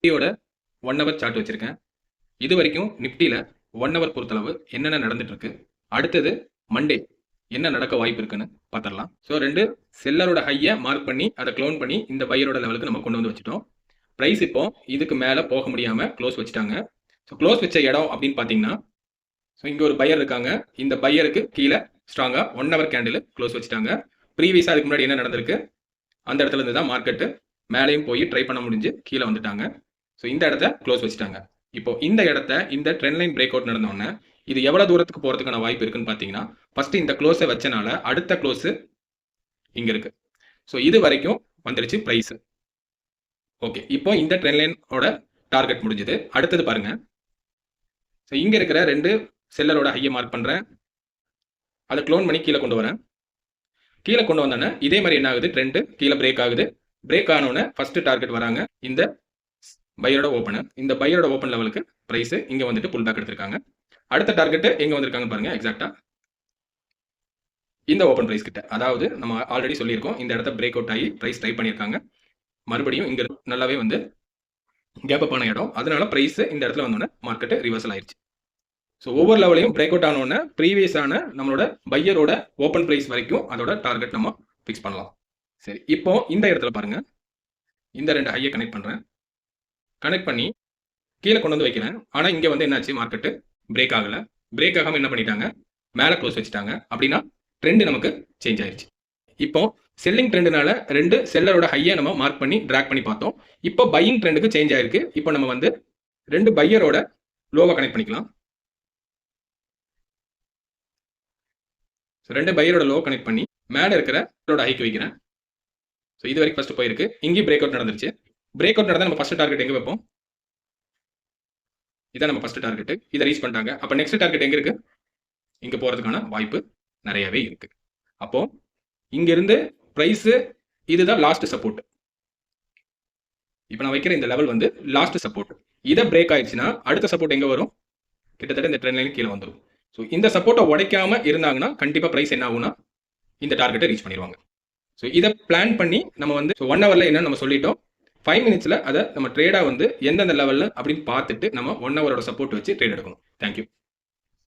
நிஃப்டியோட 1 hour chart வச்சிருக்கேன். இது வரைக்கும் நிஃப்டியில் 1 ஹவர் பொறுத்தளவு என்னென்ன நடந்துட்டு இருக்கு, அடுத்தது மண்டே என்ன நடக்க வாய்ப்பு இருக்குன்னு பார்த்துடலாம். ஸோ 2 செல்லரோட ஹையை மார்க் பண்ணி அதை க்ளோன் பண்ணி இந்த பையரோட லெவலுக்கு நம்ம கொண்டு வந்து வச்சுட்டோம். ப்ரைஸ் இப்போ இதுக்கு மேலே போக முடியாமல் க்ளோஸ் வச்சுட்டாங்க. ஸோ க்ளோஸ் வச்ச இடம் அப்படின்னு பார்த்தீங்கன்னா, ஸோ இங்கே ஒரு பையர் இருக்காங்க. இந்த பையருக்கு கீழே ஸ்ட்ராங்காக 1 ஹவர் கேண்டில் க்ளோஸ் வச்சுட்டாங்க. ப்ரீவியஸாக அதுக்கு முன்னாடி என்ன நடந்திருக்கு, அந்த இடத்துல இருந்து தான் மார்க்கெட்டு மேலேயும் போய் ட்ரை பண்ண முடிஞ்சு கீழே வந்துட்டாங்க. ஸோ இந்த இடத்த க்ளோஸ் வச்சுட்டாங்க. இப்போ இந்த இடத்த இந்த ட்ரெண்ட் லைன் பிரேக் அவுட் நடந்தோடனே இது எவ்வளோ தூரத்துக்கு போகிறதுக்கான வாய்ப்பு இருக்குன்னு பார்த்தீங்கன்னா, ஃபர்ஸ்ட் இந்த க்ளோஸை வச்சனால அடுத்த க்ளோஸு இங்கே இருக்கு. ஸோ இது வரைக்கும் வந்துருச்சு ப்ரைஸ். ஓகே, இப்போ இந்த ட்ரெண்ட் லைனோட டார்கெட் முடிஞ்சது. அடுத்தது பாருங்க. ஸோ இங்கே இருக்கிற 2 செல்லரோட ஹையை மார்க் பண்ணுறேன். அதை க்ளோன் பண்ணி கீழே கொண்டு வரேன். கீழே கொண்டு வந்தோன்னே இதே மாதிரி என்ன ஆகுது, ட்ரெண்டு கீழே பிரேக் ஆகுது. பிரேக் ஆனோடனே ஃபர்ஸ்ட் டார்கெட் வராங்க இந்த பையரோட ஓப்பன். இந்த பையரோட ஓப்பன் லெவலுக்கு ப்ரைஸ் இங்கே வந்துட்டு புல் பேக் எடுத்திருக்காங்க. அடுத்த டார்கெட் எங்கே வந்திருக்காங்க பாருங்க, எக்ஸாக்டா இந்த ஓப்பன் ப்ரைஸ் கிட்ட. அதாவது நம்ம ஆல்ரெடி சொல்லியிருக்கோம், இந்த இடத்த பிரேக் அவுட் ஆகி ப்ரைஸ் ட்ரை பண்ணியிருக்காங்க. மறுபடியும் இங்கே நல்லாவே வந்து கேப் அப் ஆன இடம். அதனால ப்ரைஸ் இந்த இடத்துல வந்தோடனே மார்க்கெட்டு ரிவர்சல் ஆயிடுச்சு. ஸோ ஒவ்வொரு லெவலையும் பிரேக் அவுட் ஆனோடனே ப்ரீவியஸான நம்மளோட பையரோட ஓப்பன் ப்ரைஸ் வரைக்கும் அதோட டார்கெட் நம்ம ஃபிக்ஸ் பண்ணலாம். சரி, இப்போ இந்த இடத்துல பாருங்க, இந்த 2 ஹையை கனெக்ட் பண்ணுறேன். கனெக்ட் பண்ணி கீழே கொண்டு வந்து வைக்கிறேன். ஆனால் இங்கே வந்து என்னாச்சு, மார்க்கெட்டு பிரேக் ஆகலை. பிரேக் ஆகாமல் என்ன பண்ணிட்டாங்க, மேலே க்ளோஸ் வச்சுட்டாங்க. அப்படின்னா ட்ரெண்டு நமக்கு சேஞ்ச் ஆயிடுச்சு. இப்போ செல்லிங் ட்ரெண்டுனால 2 செல்லரோட ஹையை நம்ம மார்க் பண்ணி ட்ராக் பண்ணி பார்த்தோம். இப்போ பையிங் ட்ரெண்டுக்கு சேஞ்ச் ஆயிருக்கு. இப்போ நம்ம வந்து 2 பையரோட லோவை கனெக்ட் பண்ணிக்கலாம். ஸோ 2 பையரோட லோ கனெக்ட் பண்ணி மேலே இருக்கிற ஹைக்கு வைக்கிறேன். ஸோ இது வரைக்கும் ஃபர்ஸ்ட் போயிருக்கு. இங்கேயும் பிரேக் அவுட் நடந்துருச்சு. பிரேக் அவுட் நடந்தால் நம்ம ஃபர்ஸ்ட் டார்கெட் எங்கே வைப்போம், இதான் நம்ம ஃபர்ஸ்ட் டார்கெட். இதை ரீச் பண்ணிட்டாங்க. அப்போ நெக்ஸ்ட் டார்கெட் எங்கே இருக்கு, இங்கே போகிறதுக்கான வாய்ப்பு நிறையவே இருக்கு. அப்போ இங்கிருந்து ப்ரைஸ் இதுதான் லாஸ்ட் சப்போர்ட். இப்போ நான் வைக்கிற இந்த லெவல் வந்து லாஸ்ட் சப்போர்ட். இதை பிரேக் ஆயிடுச்சுன்னா அடுத்த சப்போர்ட் எங்கே வரும், கிட்டத்தட்ட இந்த ட்ரெண்ட் லைன் கீழே வந்துடும். ஸோ இந்த சப்போர்ட்டை உடைக்காம இருந்தாங்கன்னா கண்டிப்பாக ப்ரைஸ் என்ன ஆகும்னா இந்த டார்கெட்டை ரீச் பண்ணிடுவாங்க. ஸோ இதை பிளான் பண்ணி நம்ம வந்து 1 ஹவரில் என்னன்னு நம்ம சொல்லிட்டோம். 5 மினிட்ஸில் அதை நம்ம ட்ரேடாக வந்து எந்தெந்த லெவலில் அப்படின்னு பார்த்துட்டு நம்ம 1 ஹவரோட சப்போர்ட் வச்சு ட்ரேட் எடுக்கணும். தேங்க்யூ.